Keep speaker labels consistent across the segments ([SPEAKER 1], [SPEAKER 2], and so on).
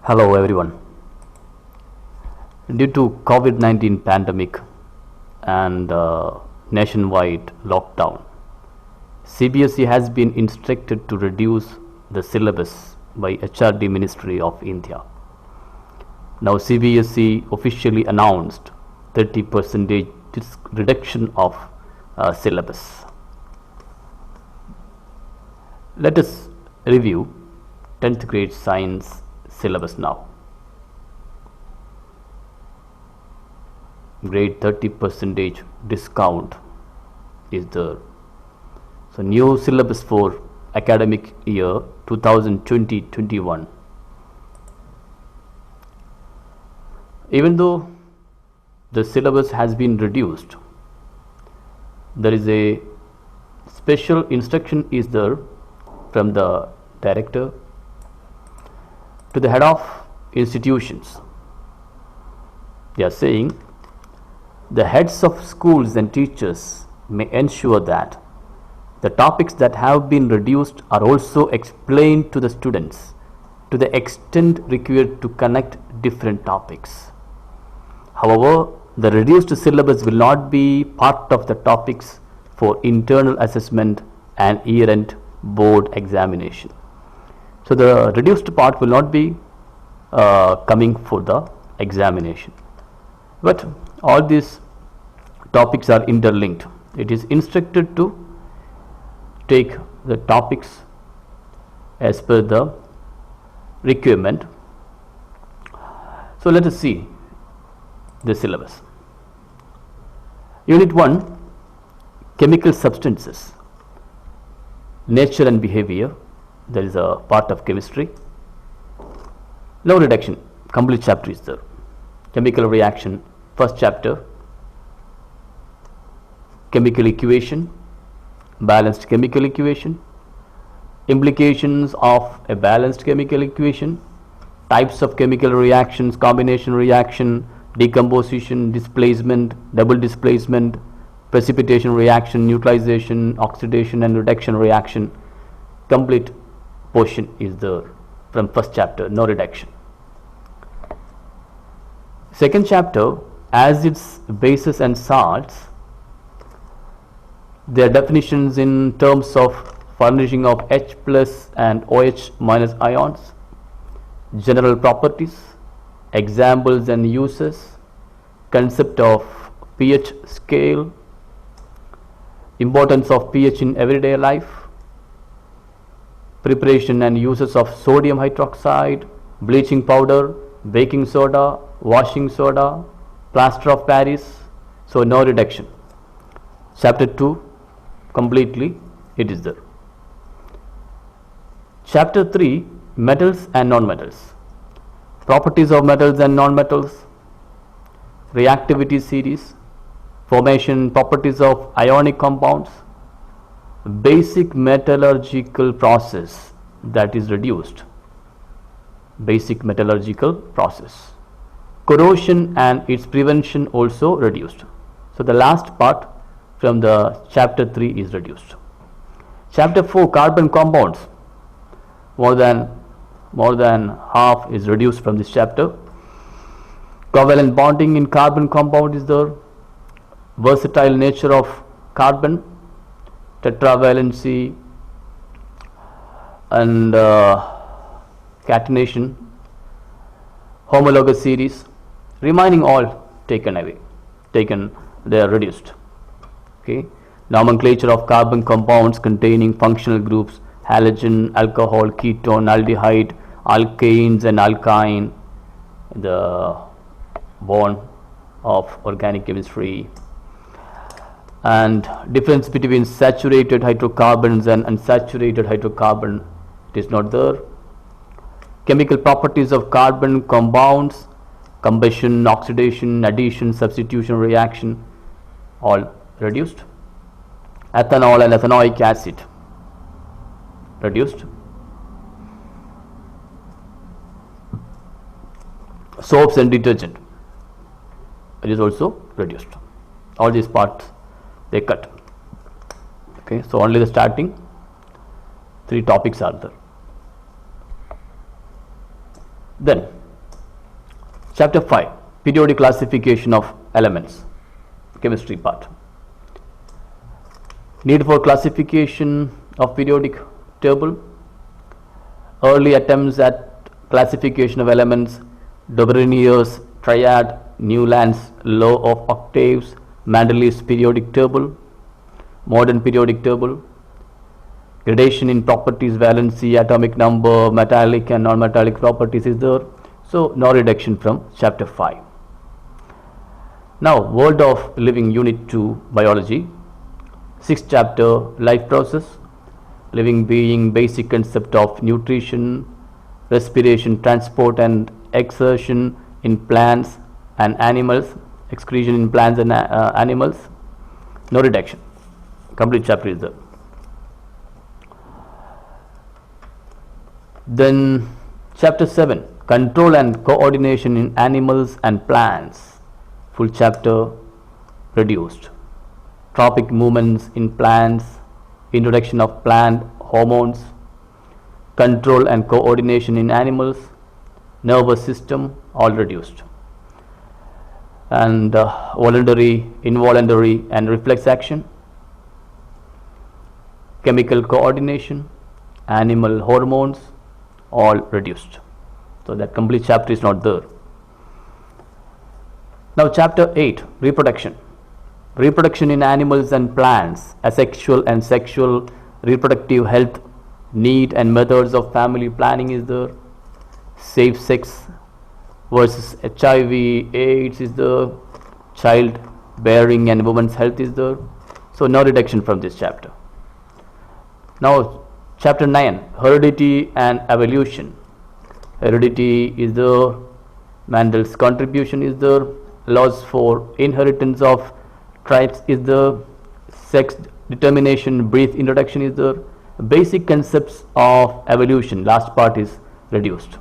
[SPEAKER 1] Hello everyone. Due to COVID-19 pandemic and nationwide lockdown, CBSE has been instructed to reduce the syllabus by HRD Ministry of India. Now CBSE officially announced 30% reduction of syllabus. Let us review 10th grade science syllabus now. Grade 30% discount is there. So new syllabus for academic year 2020-21. Even though the syllabus has been reduced, there is a special instruction is there from the director to the head of institutions. They are saying the heads of schools and teachers may ensure that the topics that have been reduced are also explained to the students to the extent required to connect different topics. However, the reduced syllabus will not be part of the topics for internal assessment and year-end board examination. So the reduced part will not be coming for the examination. But all these topics are interlinked. It is instructed to take the topics as per the requirement. So let us see the syllabus. Unit 1, chemical substances, nature and behavior. There is a part of chemistry. Now reduction, complete chapter is there. Chemical reaction, first chapter. Chemical equation, balanced chemical equation, implications of a balanced chemical equation, types of chemical reactions, combination reaction, decomposition, displacement, double displacement, precipitation reaction, neutralization, oxidation and reduction reaction. Complete portion is there from first chapter, no reduction. Second chapter, acids, bases and salts. Their definitions in terms of furnishing of H plus and OH minus ions, general properties, examples and uses, concept of pH scale, importance of pH in everyday life, preparation and uses of sodium hydroxide, bleaching powder, baking soda, washing soda, plaster of Paris. So no reduction. Chapter 2 completely it is there. Chapter 3, metals and non-metals, properties of metals and non-metals, reactivity series, formation, properties of ionic compounds, basic metallurgical process, that is reduced, basic metallurgical process, corrosion and its prevention also reduced. So the last part from the chapter 3 is reduced. Chapter 4, carbon compounds, more than half is reduced from this chapter. Covalent bonding in carbon compound is there, versatile nature of carbon, tetravalency and catenation, homologous series, remaining all taken away, they are reduced. Okay, nomenclature of carbon compounds containing functional groups, halogen, alcohol, ketone, aldehyde, alkanes and alkyne, the bond of organic chemistry, and difference between saturated hydrocarbons and unsaturated hydrocarbon, it is not there. Chemical properties of carbon compounds, combustion, oxidation, addition, substitution reaction, all reduced. Ethanol and ethanoic acid reduced. Soaps and detergent, it is also reduced. All these parts they cut. Okay, so only the starting 3 topics are there. Then chapter 5, periodic classification of elements, chemistry part. Need for classification of periodic table. Early attempts at classification of elements, Dobrynier's triad, Newland's law of octaves, Mendeleev's periodic table, modern periodic table, gradation in properties, valency, atomic number, metallic and non-metallic properties is there. So no reduction from chapter 5. Now world of living, unit 2, biology. 6th chapter, life process, living being, basic concept of nutrition, respiration, transport and exertion in plants and animals, excretion in plants and animals. No reduction. Complete chapter is there. Then chapter 7, control and coordination in animals and plants. Full chapter reduced. Tropic movements in plants, introduction of plant hormones, control and coordination in animals, nervous system, all reduced. And voluntary, involuntary and reflex action, chemical coordination, animal hormones, all reduced. So that complete chapter is not there. Now chapter 8, reproduction. Reproduction in animals and plants, asexual and sexual reproductive health, need and methods of family planning is there. Safe sex versus HIV, AIDS is there. Child bearing and women's health is there. So no reduction from this chapter. Now chapter 9, heredity and evolution. Heredity is there. Mendel's contribution is there. Laws for inheritance of traits is the sex determination, brief introduction is the basic concepts of evolution, last part is reduced.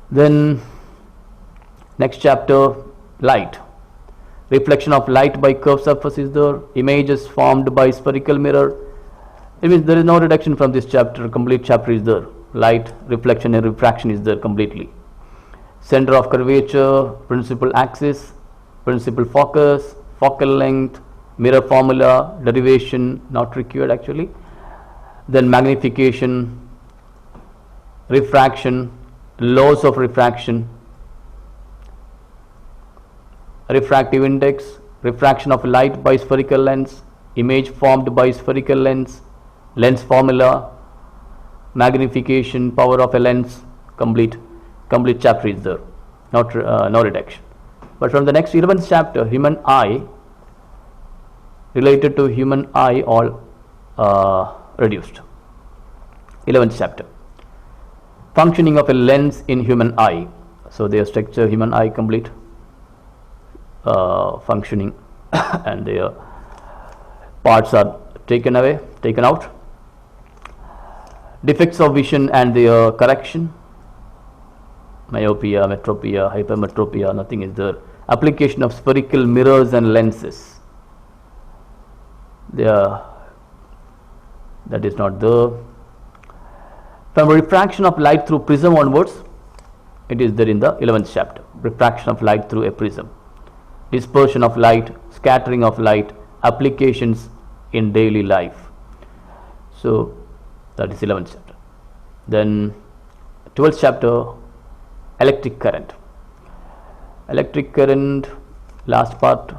[SPEAKER 1] Then next chapter, light, reflection of light by curved surface is there, images formed by spherical mirror. It means there is no reduction from this chapter, complete chapter is there. Light, reflection and refraction is there completely. Center of curvature, principal axis, principal focus, focal length, mirror formula, derivation not required actually. Then magnification, refraction, laws of refraction, refractive index, refraction of light by spherical lens, image formed by spherical lens, lens formula, magnification, power of a lens, complete chapter is there, not no reduction. But from the next 11th chapter, human eye, related to human eye, all reduced. 11th chapter, functioning of a lens in human eye. So their structure, human eye, complete functioning and their parts are taken out. Defects of vision and their correction, myopia, metropia, hypermetropia, nothing is there. Application of spherical mirrors and lenses, that is not there. From refraction of light through prism onwards, it is there in the 11th chapter, refraction of light through a prism, dispersion of light, scattering of light, applications in daily life. So that is 11th chapter. Then 12th chapter, electric current. Electric current, last part,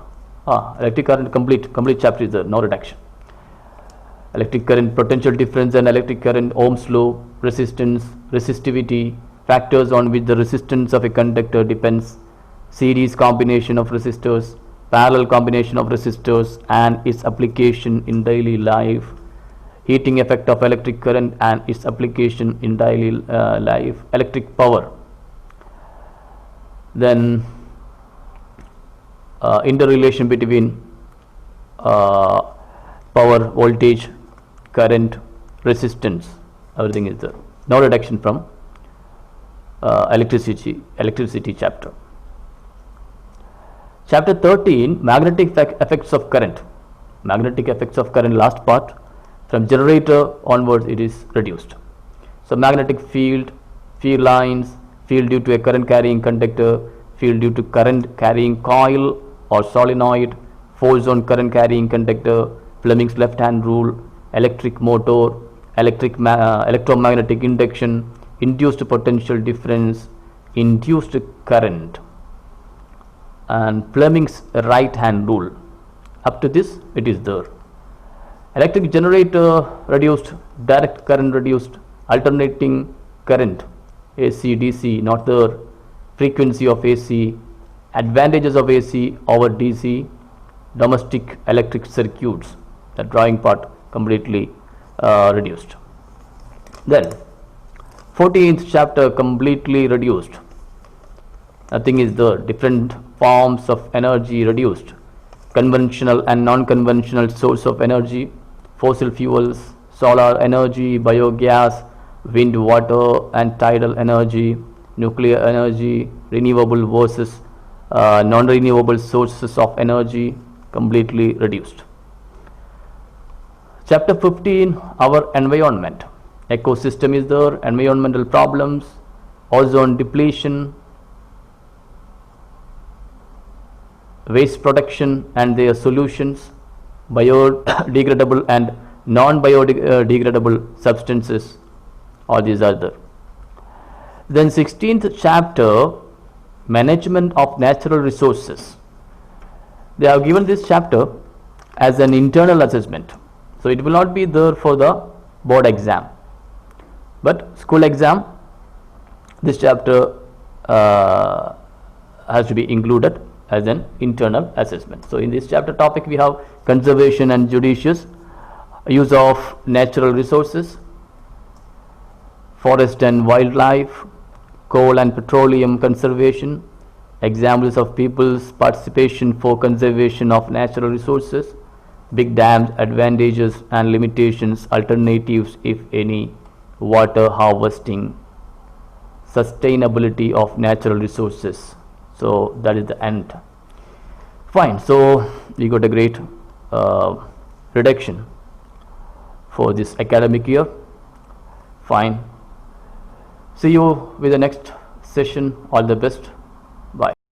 [SPEAKER 1] electric current, complete chapter is there, no reduction. Electric current, potential difference and electric current, Ohm's law, resistance, resistivity, factors on which the resistance of a conductor depends, series combination of resistors, parallel combination of resistors and its application in daily life, heating effect of electric current and its application in daily life, electric power. Then interrelation between power, voltage, current, resistance, everything is there. No reduction from electricity chapter. Chapter 13, magnetic effects of current. Magnetic effects of current, last part. From generator onwards it is reduced. So magnetic field, field lines, field due to a current carrying conductor, field due to current carrying coil or solenoid, force on current carrying conductor, Fleming's left hand rule, electric motor, electromagnetic induction, induced potential difference, induced current, and Fleming's right hand rule. Up to this it is there. Electric generator reduced, direct current reduced, alternating current, AC DC not there, frequency of AC, advantages of AC over DC, domestic electric circuits, the drawing part completely reduced. Then 14th chapter completely reduced, nothing is there, different forms of energy reduced, conventional and non-conventional source of energy, fossil fuels, solar energy, biogas, wind, water and tidal energy, nuclear energy, renewable versus non-renewable sources of energy, completely reduced. Chapter 15, our environment, ecosystem is there, environmental problems, ozone depletion, waste production and their solutions, biodegradable and non-biodegradable substances, all these are there. Then 16th chapter, management of natural resources. They have given this chapter as an internal assessment, so it will not be there for the board exam, but school exam this chapter has to be included as an internal assessment. So in this chapter topic we have conservation and judicious use of natural resources, forest and wildlife, coal and petroleum conservation, examples of people's participation for conservation of natural resources, big dams, advantages and limitations, alternatives if any, water harvesting, sustainability of natural resources. So that is the end. Fine, so we got a great reduction for this academic year. Fine, see you with the next session. All the best.